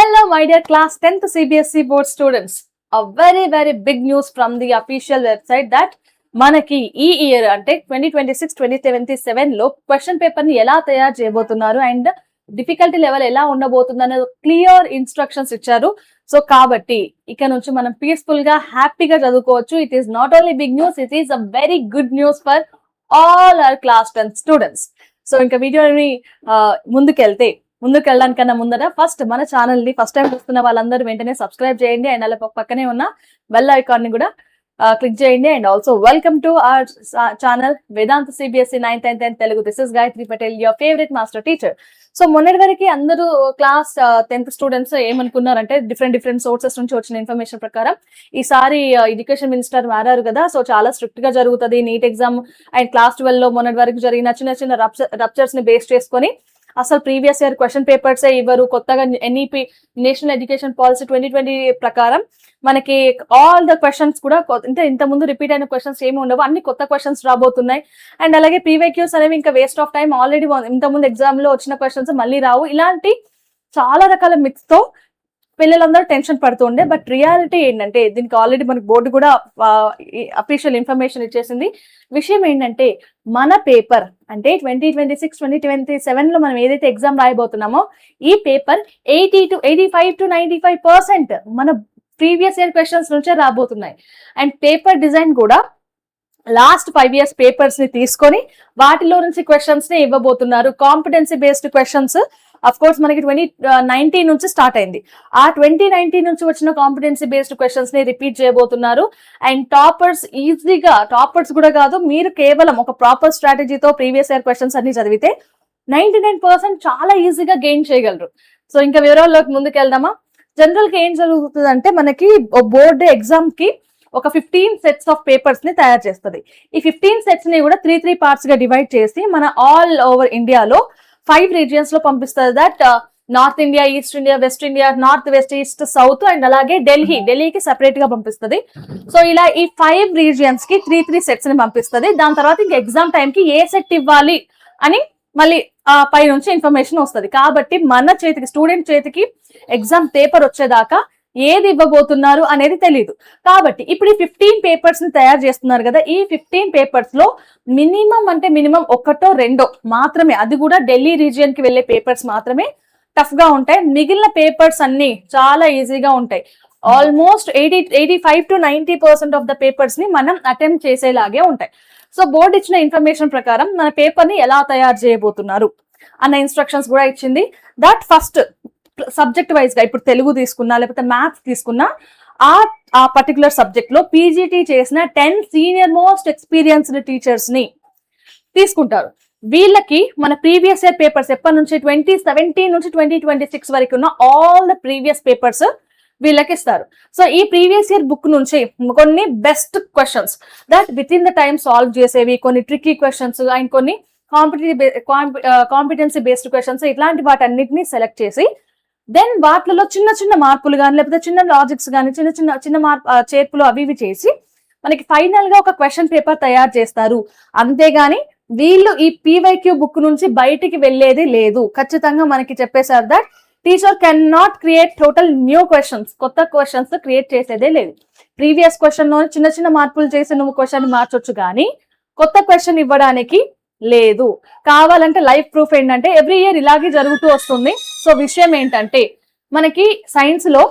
Hello, my dear class 10th CBSE board students. A very big news from the official website that మనకి ఈ year అంటే 2026-2027 లో question paper ని ఎలా తయారు చేయబోతున్నారు అండ్ డిఫికల్టీ లెవెల్ ఎలా ఉండబోతుంది అనే క్లియర్ ఇన్స్ట్రక్షన్స్ ఇచ్చారు. సో కాబట్టి ఇక నుంచి మనం పీస్ఫుల్ గా హ్యాపీగా చదువుకోవచ్చు. It is not only big news, it is a very good news for all our class 10 students. So ఇంకా వీడియోని ముందుకెళ్ళడానికన్నా ముందర ఫస్ట్ మన ఛానల్ ని ఫస్ట్ టైం చూస్తున్న వాళ్ళందరూ వెంటనే సబ్స్క్రైబ్ చేయండి అండ్ అలా పక్కనే ఉన్న బెల్ ఐకాన్ ని కూడా క్లిక్ చేయండి. And also welcome to our channel Vedanta CBSE 9th and 10th Telugu. This is Gayatri Patel, your favourite master teacher. So మొన్నటి వరకు అందరూ క్లాస్ 10th స్టూడెంట్స్ ఏమనుకున్నారంటే డిఫరెంట్ సోర్సెస్ నుంచి వచ్చిన ఇన్ఫర్మేషన్ ప్రకారం ఈసారి ఎడ్యుకేషన్ మినిస్టర్ మారారు కదా, సో చాలా స్ట్రిక్ట్ గా జరుగుతుంది నీట్ ఎగ్జామ్. అండ్ క్లాస్ 12 లో మొన్నటి వరకు జరిగిన చిన్న రప్చర్స్ ని బేస్ చేసుకొని అసలు ప్రీవియస్ ఇయర్ క్వశ్చన్ పేపర్స్ ఇవ్వరు. కొత్తగా ఎన్ఈపి నేషనల్ ఎడ్యుకేషన్ పాలసీ 2020 ప్రకారం మనకి ఆల్ ద క్వశ్చన్స్ కూడా ఇంత ముందు రిపీట్ అయిన క్వశ్చన్స్ ఏమి ఉండవు, అన్ని కొత్త క్వశ్చన్స్ రాబోతున్నాయి. అండ్ అలాగే పీవైక్యూస్ అనేవి ఇంకా వేస్ట్ ఆఫ్ టైం, ఆల్రెడీ ఇంత ముందు ఎగ్జామ్ లో వచ్చిన క్వశ్చన్స్ మళ్ళీ రావు. ఇలాంటి చాలా రకాల మిత్స్ తో పిల్లలందరూ టెన్షన్ పడుతుండే. బట్ రియాలిటీ ఏంటంటే దీనికి ఆల్రెడీ మనకి బోర్డు కూడా అఫీషియల్ ఇన్ఫర్మేషన్ ఇచ్చేసింది. విషయం ఏంటంటే మన పేపర్ అంటే 2026-2027 లో మనం ఏదైతే ఎగ్జామ్ రాయబోతున్నామో ఈ పేపర్ 80 to 85 to 95% మన ప్రీవియస్ ఇయర్ క్వశ్చన్స్ నుంచే రాబోతున్నాయి. అండ్ పేపర్ డిజైన్ కూడా లాస్ట్ 5 years పేపర్స్ ని తీసుకొని వాటిలో నుంచి క్వశ్చన్స్ ని ఇవ్వబోతున్నారు. Competency based questions of course మనకి 2019 నుంచి స్టార్ట్ అయింది. ఆ 2019 నుంచి వచ్చిన కాంపిటెన్సీ బేస్డ్ క్వశ్చన్స్ ని రిపీట్ చేయబోతున్నారు. అండ్ టాపర్స్ కూడా కాదు, మీరు కేవలం ఒక ప్రాపర్ స్ట్రాటజీతో ప్రీవియస్ ఇయర్ క్వశ్చన్స్ అన్ని చదివితే 99% చాలా ఈజీగా గెయిన్ చేయగలరు. సో ఇంకా వివరాల్లోకి ముందుకు వెళ్దామా. జనరల్ గా ఏం జరుగుతుంది అంటే మనకి బోర్డు ఎగ్జామ్ కి ఒక 15 sets ఆఫ్ పేపర్స్ ని తయారు చేస్తుంది. ఈ 15 sets ని కూడా 3 పార్ట్స్ గా డివైడ్ చేసి మన ఆల్ ఓవర్ ఇండియాలో 5 regions లో పంపిస్తుంది. That north India, east India, west India, north west, east, south and అలాగే ఢిల్లీకి సెపరేట్ గా పంపిస్తుంది. సో ఇలా ఈ 5 regions కి 3 sets ని పంపిస్తుంది. దాని తర్వాత ఇంకా ఎగ్జామ్ టైం కి ఏ సెట్ ఇవ్వాలి అని మళ్ళీ పై నుంచి ఇన్ఫర్మేషన్ వస్తుంది. కాబట్టి మన చేతికి స్టూడెంట్ చేతికి ఎగ్జామ్ పేపర్ వచ్చేదాకా ఏది ఇవ్వబోతున్నారు అనేది తెలియదు. కాబట్టి ఇప్పుడు ఈ 15 పేపర్స్ ని తయారు చేస్తున్నారు కదా, ఈ 15 పేపర్స్ లో మినిమం ఒకటో రెండో మాత్రమే, అది కూడా ఢిల్లీ రీజియన్ కి వెళ్లే పేపర్స్ మాత్రమే టఫ్ గా ఉంటాయి. మిగిలిన పేపర్స్ అన్ని చాలా ఈజీగా ఉంటాయి. Almost 85 to 90% of the papers ని మనం అటెంప్ట్ చేసేలాగే ఉంటాయి. సో బోర్డు ఇచ్చిన ఇన్ఫర్మేషన్ ప్రకారం మన పేపర్ ని ఎలా తయారు చేయబోతున్నారు అన్న ఇన్స్ట్రక్షన్స్ కూడా ఇచ్చింది. దట్ ఫస్ట్ సబ్జెక్ట్ వైజ్ గా ఇప్పుడు తెలుగు తీసుకున్నా లేకపోతే మ్యాథ్స్ తీసుకున్నా ఆ పర్టికులర్ సబ్జెక్ట్ లో పీజీటీ చేసిన 10 senior మోస్ట్ ఎక్స్పీరియన్స్డ్ టీచర్స్ ని తీసుకుంటారు. వీళ్ళకి మన ప్రీవియస్ ఇయర్ పేపర్స్ ఎప్పటి నుంచి 2017 నుంచి 2026 వరకు ఉన్న ఆల్ ద ప్రీవియస్ పేపర్స్ వీళ్ళకి ఇస్తారు. సో ఈ ప్రీవియస్ ఇయర్ బుక్ నుంచి కొన్ని best questions that with in the time solve చేసేవి, కొన్ని ట్రిక్కీ క్వశ్చన్స్ అండ్ కొన్ని కాంపిటెన్సీ బేస్డ్ క్వశ్చన్స్, ఇట్లాంటి వాటన్నిటిని సెలెక్ట్ చేసి దెన్ వాటిలో చిన్న మార్పులు కానీ లేకపోతే చిన్న లాజిక్స్ కానీ చిన్న చేర్పులు అవి చేసి మనకి ఫైనల్ గా ఒక క్వశ్చన్ పేపర్ తయారు చేస్తారు. అంతేగాని వీళ్ళు ఈ పీవైక్యూ బుక్ నుంచి బయటికి వెళ్లేది లేదు. ఖచ్చితంగా మనకి చెప్పేశారు that teacher can not create total new questions, కొత్త క్వశ్చన్స్ క్రియేట్ చేసేదే లేదు. ప్రీవియస్ క్వశ్చన్ లో చిన్న మార్పులు చేసి నువ్వు క్వశ్చన్ మార్చొచ్చు కానీ కొత్త క్వశ్చన్ ఇవ్వడానికి లేదు. కావాలంటే లైఫ్ ప్రూఫ్ ఏంటంటే ఎవ్రీ ఇయర్ ఇలాగే జరుగుతూ వస్తుంది. సో విషయం ఏంటంటే మనకి సైన్స్ లో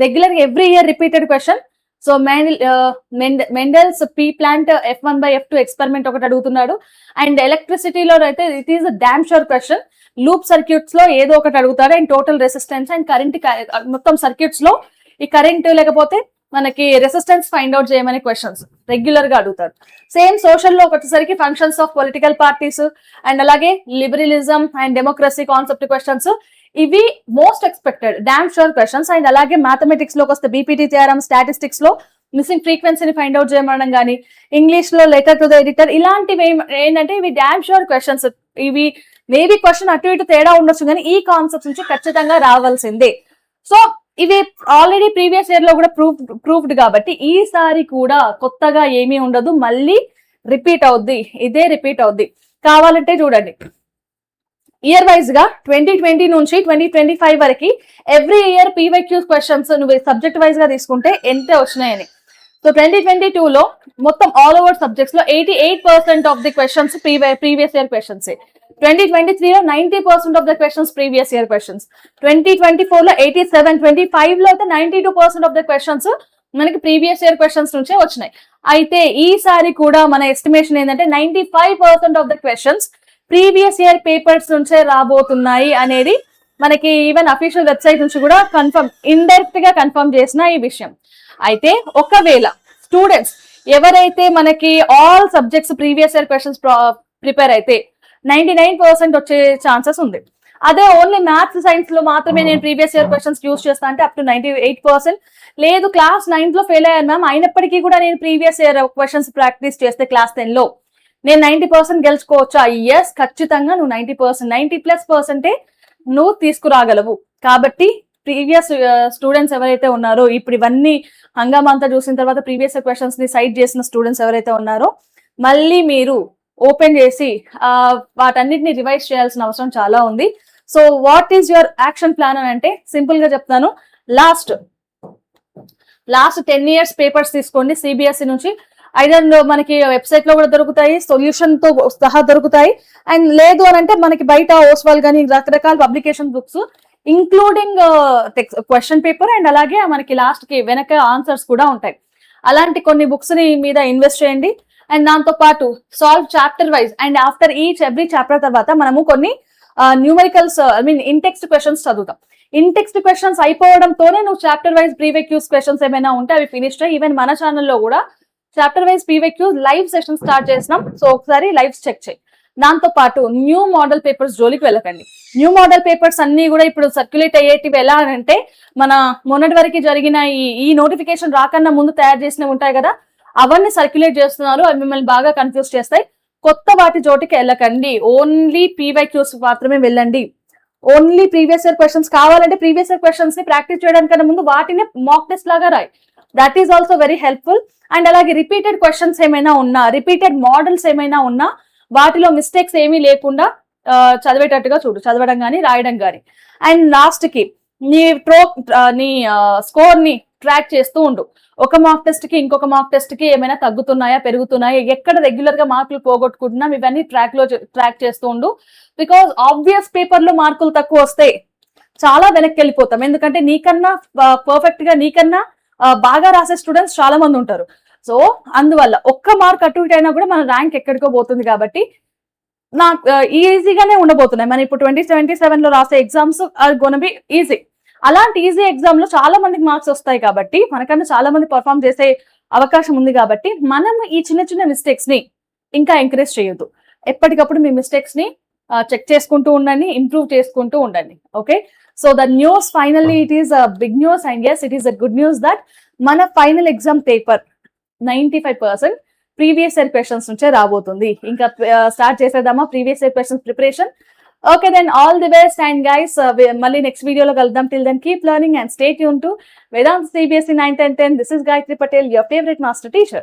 regular every year repeated question. So Mendel's pea plant F1/F2 experiment ఒకటి అడుగుతున్నాడు. అండ్ ఎలక్ట్రిసిటీలో అయితే it is damn sure question. Loop circuits లో ఏదో ఒకటి అడుగుతాడు. And total resistance and current, మొత్తం సర్క్యూట్స్ లో ఈ కరెంట్ లేకపోతే మనకి రెసిస్టెన్స్ ఫైండ్ అవుట్ చేయమని క్వశ్చన్స్ రెగ్యులర్ గా అడుగుతారు. సేమ్ సోషల్ లో వచ్చేసరికి functions of political parties and అలాగే liberalism and democracy concept questions, ఇవి most expected damn sure questions. And అలాగే మ్యాథమెటిక్స్ లోకి వస్తే బీపీటీ థియరం, స్టాటిస్టిక్స్ లో మిస్సింగ్ ఫ్రీక్వెన్సీని ఫైండ్ అవుట్ చేయమనడం కానీ, ఇంగ్లీష్ లో లెటర్ టు ద ఎడిటర్, ఇలాంటివి ఏంటంటే ఇవి డామ్ షూర్ క్వశ్చన్స్. ఇవి మేబీ క్వశ్చన్ అటు ఇటు తేడా ఉండొచ్చు కానీ ఈ కాన్సెప్ట్స్ నుంచి ఖచ్చితంగా రావాల్సిందే. సో ఇవి ఆల్రెడీ ప్రీవియస్ ఇయర్ లో కూడా ప్రూఫ్డ్ కాబట్టి ఈసారి కూడా కొత్తగా ఏమీ ఉండదు, మళ్ళీ రిపీట్ అవుద్ది, ఇదే రిపీట్ అవుద్ది. కావాలంటే చూడండి ఇయర్ వైజ్ గా 2020 నుంచి 2025 వరకు ఎవ్రీ ఇయర్ పీవైక్యూస్ క్వశ్చన్స్ నువ్వు సబ్జెక్ట్ వైజ్ గా తీసుకుంటే ఎంత వచ్చినాయని. సో 2022 లో మొత్తం ఆల్ ఓవర్ సబ్జెక్ట్స్ లో 88% of the questions previous year questions. 2023 లో 90% of the questions previous year questions. 2024 లో 87, 25 లో అయితే 92% ఆఫ్ ద క్వశ్చన్స్ మనకి ప్రీవియస్ ఇయర్ క్వశ్చన్స్ నుంచే వచ్చినాయి. అయితే ఈసారి కూడా మన ఎస్టిమేషన్ ఏంటంటే 95% of the questions previous year papers నుంచే రాబోతున్నాయి అనేది మనకి ఈవెన్ అఫీషియల్ వెబ్సైట్ నుంచి కూడా కన్ఫర్మ్, ఇండైరెక్ట్ గా కన్ఫర్మ్ చేసిన ఈ విషయం. అయితే ఒకవేళ స్టూడెంట్స్ ఎవరైతే మనకి all subjects previous year questions prepare అయితే 99% వచ్చే ఛాన్సెస్ ఉంది. అదే ఓన్లీ మ్యాథ్స్ సైన్స్ లో మాత్రమే నేను ప్రీవియస్ ఇయర్ క్వశ్చన్స్ యూస్ చేస్తా అంటే అప్ టు 98%. లేదు క్లాస్ 9th లో ఫెయిల్ అయ్యాను మ్యామ్, అయినప్పటికీ కూడా నేను ప్రీవియస్ ఇయర్ క్వశ్చన్స్ ప్రాక్టీస్ చేస్తే క్లాస్ 10 లో నేను 90% గెలుచుకోవచ్చా? ఎస్, ఖచ్చితంగా నువ్వు 90%, 90+% నువ్వు తీసుకురాగలవు. కాబట్టి ప్రీవియస్ స్టూడెంట్స్ ఎవరైతే ఉన్నారో, ఇప్పుడు ఇవన్నీ హంగామా అంతా చూసిన తర్వాత ప్రీవియస్ క్వశ్చన్స్ ని సైట్ చేసిన స్టూడెంట్స్ ఎవరైతే ఉన్నారో మళ్ళీ మీరు ఓపెన్ చేసి వాటన్నిటిని రివైజ్ చేయాల్సిన అవసరం చాలా ఉంది. So what is your action plan అని అంటే సింపుల్ గా చెప్తాను. లాస్ట్ 10 years పేపర్స్ తీసుకోండి సిబిఎస్ఈ నుంచి. ఐదర్ మనకి వెబ్సైట్ లో కూడా దొరుకుతాయి, సొల్యూషన్ తో సహా దొరుకుతాయి. అండ్ లేదు అని అంటే మనకి బయట ఓస్వాల్ కానీ రకరకాల publication books including question paper and అలాగే మనకి లాస్ట్ కి వెనక ఆన్సర్స్ కూడా ఉంటాయి. అలాంటి కొన్ని బుక్స్ ని మీద ఇన్వెస్ట్ చేయండి. అండ్ దాంతో పాటు solve chapter wise and after every chapter తర్వాత మనము కొన్ని న్యూమరికల్స్ ఇన్టెక్స్ట్ క్వశ్చన్స్ చదువుతాం. ఇన్టెక్స్ట్ క్వశ్చన్స్ అయిపోవడంతోనే నువ్వు చాప్టర్ వైజ్ ప్రీవిక్యూస్ క్వశ్చన్స్ ఏమైనా ఉంటే అవి ఫినిష్ అయ్యి, ఈవెన్ మన ఛానల్లో కూడా chapter wise previous live session start చేసినాం. సో ఒకసారి లైవ్స్ చెక్ చేయి. దాంతో పాటు న్యూ మోడల్ పేపర్స్ జోలికి వెళ్ళకండి. న్యూ మోడల్ పేపర్స్ అన్ని కూడా ఇప్పుడు సర్క్యులేట్ అయ్యేటివి ఎలా అంటే మన మొన్నటి వరకు జరిగిన ఈ నోటిఫికేషన్ రాకన్నా ముందు తయారు చేసినవి ఉంటాయి కదా, అవన్నీ సర్క్యులేట్ చేస్తున్నారు. అవి మిమ్మల్ని బాగా కన్ఫ్యూజ్ చేస్తాయి. కొత్త వాటి జోటికి వెళ్ళకండి. ఓన్లీ పీవైక్యూస్ మాత్రమే వెళ్ళండి. ఓన్లీ ప్రీవియస్ ఇయర్ క్వశ్చన్స్ కావాలంటే ప్రీవియస్ ఇయర్ క్వశ్చన్స్ ని ప్రాక్టీస్ చేయడానికన్నా ముందు వాటిని మాక్ టెస్ట్ లాగా రాయి. That is also very helpful. And అలాగే రిపీటెడ్ క్వశ్చన్స్ ఏమైనా ఉన్నా, రిపీటెడ్ మోడల్స్ ఏమైనా ఉన్నా వాటిలో మిస్టేక్స్ ఏమీ లేకుండా చదివేటట్టుగా చూడు, చదవడం కానీ రాయడం కానీ. అండ్ లాస్ట్ కి నీ స్కోర్ ని ట్రాక్ చేస్తూ ఉండు. ఒక మాక్ టెస్ట్ కి ఇంకొక మాక్ టెస్ట్ కి ఏమైనా తగ్గుతున్నాయా, పెరుగుతున్నాయా, ఎక్కడ రెగ్యులర్ గా మార్కులు పోగొట్టుకుంటున్నాం, ఇవన్నీ ట్రాక్ చేస్తూ ఉండు. బికాస్ ఆబ్వియస్ పేపర్ లో మార్కులు తక్కువ వస్తే చాలా వెనక్కి వెళ్ళిపోతాం. ఎందుకంటే నీకన్నా పర్ఫెక్ట్ గా నీకన్నా బాగా రాసే స్టూడెంట్స్ చాలా మంది ఉంటారు. సో అందువల్ల ఒక్క మార్క్ అటు ఇటు అయినా కూడా మన ర్యాంక్ ఎక్కడికో పోతుంది. కాబట్టి నాకు ఈజీగానే ఉండబోతున్నాయి. మనం ఇప్పుడు 2027 లో రాసే exams are gonna be easy. అలాంటి ఈజీ ఎగ్జామ్ లో చాలా మందికి మార్క్స్ వస్తాయి కాబట్టి, మనకన్నా చాలా మంది పర్ఫామ్ చేసే అవకాశం ఉంది. కాబట్టి మనం ఈ చిన్న చిన్న మిస్టేక్స్ ని ఇంకా ఎంకరేజ్ చేయొద్దు. ఎప్పటికప్పుడు మీ మిస్టేక్స్ ని చెక్ చేసుకుంటూ ఉండండి, ఇంప్రూవ్ చేసుకుంటూ ఉండండి. Okay, so the news finally it is a big news and yes, it is a good news that మన final exam paper 95% previous year questions నుంచే రాబోతుంది. ఇంకా స్టార్ట్ చేసేద్దామా previous year questions preparation? Okay, then all the best, and guys, మళ్ళీ next వీడియోలో కలుద్దాం. Till then, keep learning and stay tuned to Vedanta CBSE 9th and 10th. This is Gayatri Patel, your favorite master teacher.